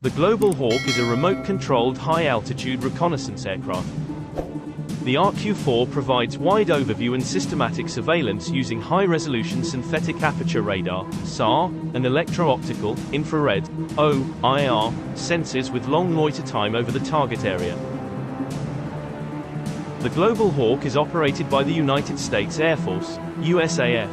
The Global Hawk is a remote-controlled high-altitude reconnaissance aircraft. The RQ-4 provides wide overview and systematic surveillance using high-resolution synthetic aperture radar (SAR) and electro-optical, infrared (OIR) sensors with long loiter time over the target area. The Global Hawk is operated by the United States Air Force, USAF.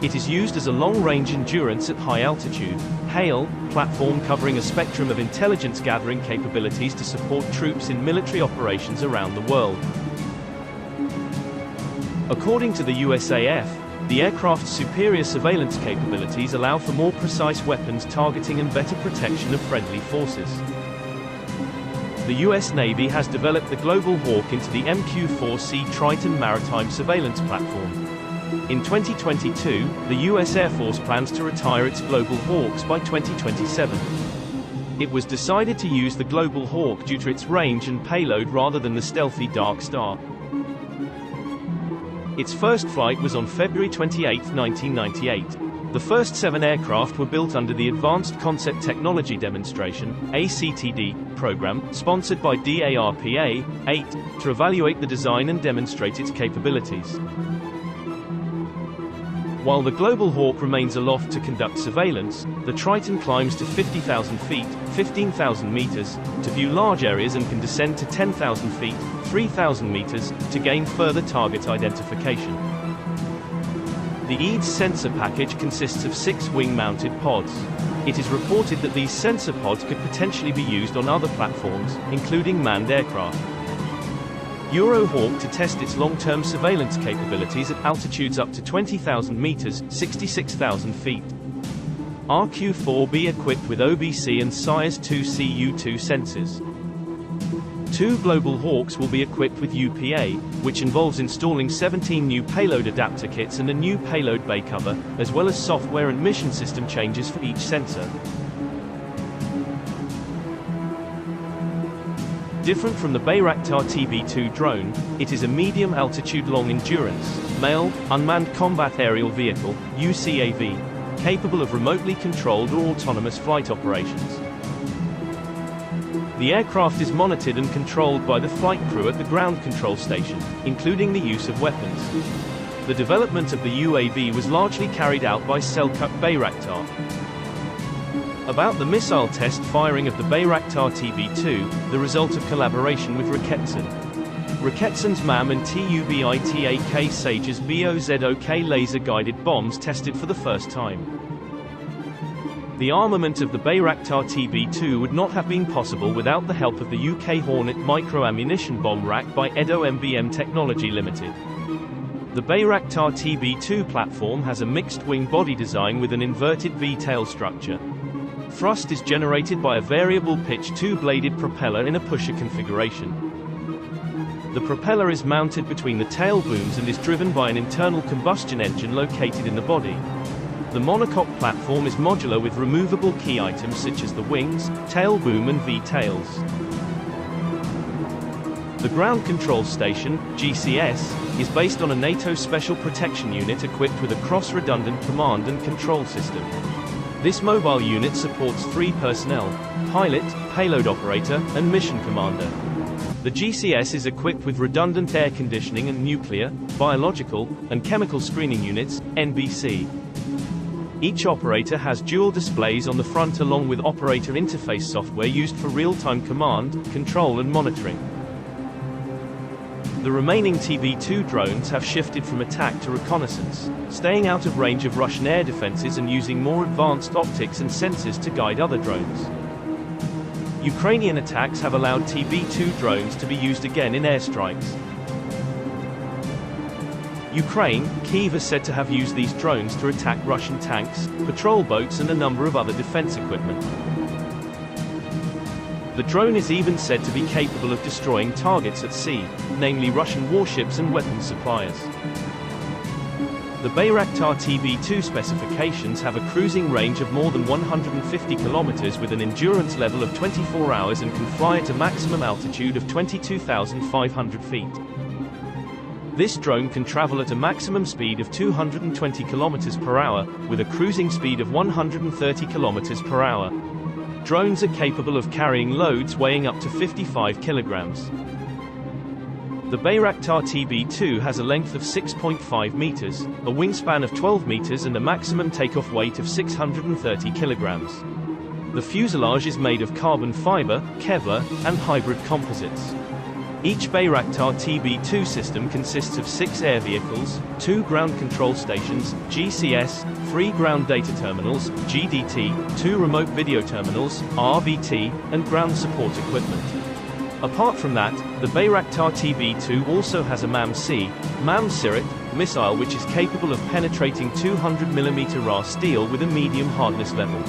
It is used as a long-range endurance at high altitude, hail, platform covering a spectrum of intelligence-gathering capabilities to support troops in military operations around the world. According to the USAF, the aircraft's superior surveillance capabilities allow for more precise weapons targeting and better protection of friendly forces. The U.S. Navy has developed the Global Hawk into the MQ-4C Triton maritime surveillance platform. In 2022, the U.S. Air Force plans to retire its Global Hawks by 2027. It was decided to use the Global Hawk due to its range and payload rather than the stealthy Dark Star. Its first flight was on February 28, 1998. The first 7 aircraft were built under the Advanced Concept Technology Demonstration (ACTD) program, sponsored by DARPA-8, to evaluate the design and demonstrate its capabilities. While the Global Hawk remains aloft to conduct surveillance, the Triton climbs to 50,000 feet, 15,000 meters, to view large areas and can descend to 10,000 feet, 3,000 meters, to gain further target identification. The EADS sensor package consists of 6 wing-mounted pods. It is reported that these sensor pods could potentially be used on other platforms, including manned aircraft. Eurohawk to test its long-term surveillance capabilities at altitudes up to 20,000 meters, 66,000 feet. RQ-4B equipped with OBC and SIRES-2 CU2 sensors. 2 Global Hawks will be equipped with UPA, which involves installing 17 new payload adapter kits and a new payload bay cover, as well as software and mission system changes for each sensor. Different from the Bayraktar TB2 drone, it is a medium-altitude long-endurance, male, unmanned combat aerial vehicle, UCAV, capable of remotely controlled or autonomous flight operations. The aircraft is monitored and controlled by the flight crew at the ground control station, including the use of weapons. The development of the UAV was largely carried out by Selçuk Bayraktar. About the missile test firing of the Bayraktar TB2, the result of collaboration with Roketsan. Roketsan's MAM and TUBITAK Sage's BOZOK laser-guided bombs tested for the first time. The armament of the Bayraktar TB2 would not have been possible without the help of the UK Hornet micro-ammunition bomb rack by Edo MBM Technology Limited. The Bayraktar TB2 platform has a mixed-wing body design with an inverted V-tail structure. Thrust is generated by a variable-pitch 2-bladed propeller in a pusher configuration. The propeller is mounted between the tail booms and is driven by an internal combustion engine located in the body. The monocoque platform is modular with removable key items such as the wings, tail boom and V-tails. The Ground Control Station, GCS, is based on a NATO Special Protection Unit equipped with a cross-redundant command and control system. This mobile unit supports 3 personnel: pilot, payload operator, and mission commander. The GCS is equipped with redundant air conditioning and nuclear, biological, and chemical screening units, NBC. Each operator has dual displays on the front along with operator interface software used for real-time command, control and monitoring. The remaining TB2 drones have shifted from attack to reconnaissance, staying out of range of Russian air defenses and using more advanced optics and sensors to guide other drones. Ukrainian attacks have allowed TB2 drones to be used again in airstrikes. Ukraine, Kyiv is said to have used these drones to attack Russian tanks, patrol boats and a number of other defense equipment. The drone is even said to be capable of destroying targets at sea, namely Russian warships and weapons suppliers. The Bayraktar TB2 specifications have a cruising range of more than 150 kilometers with an endurance level of 24 hours and can fly at a maximum altitude of 22,500 feet. This drone can travel at a maximum speed of 220 kilometers per hour, with a cruising speed of 130 kilometers per hour. drones are capable of carrying loads weighing up to 55 kilograms. The Bayraktar TB2 has a length of 6.5 meters, a wingspan of 12 meters and a maximum takeoff weight of 630 kilograms. The fuselage is made of carbon fiber, Kevlar, and hybrid composites. Each Bayraktar TB2 system consists of 6 air vehicles, 2 ground control stations, GCS, 3 ground data terminals, GDT, 2 remote video terminals, RVT, and ground support equipment. Apart from that, the Bayraktar TB2 also has a MAM-C, MAM-Sirit, missile which is capable of penetrating 200mm raw steel with a medium hardness level.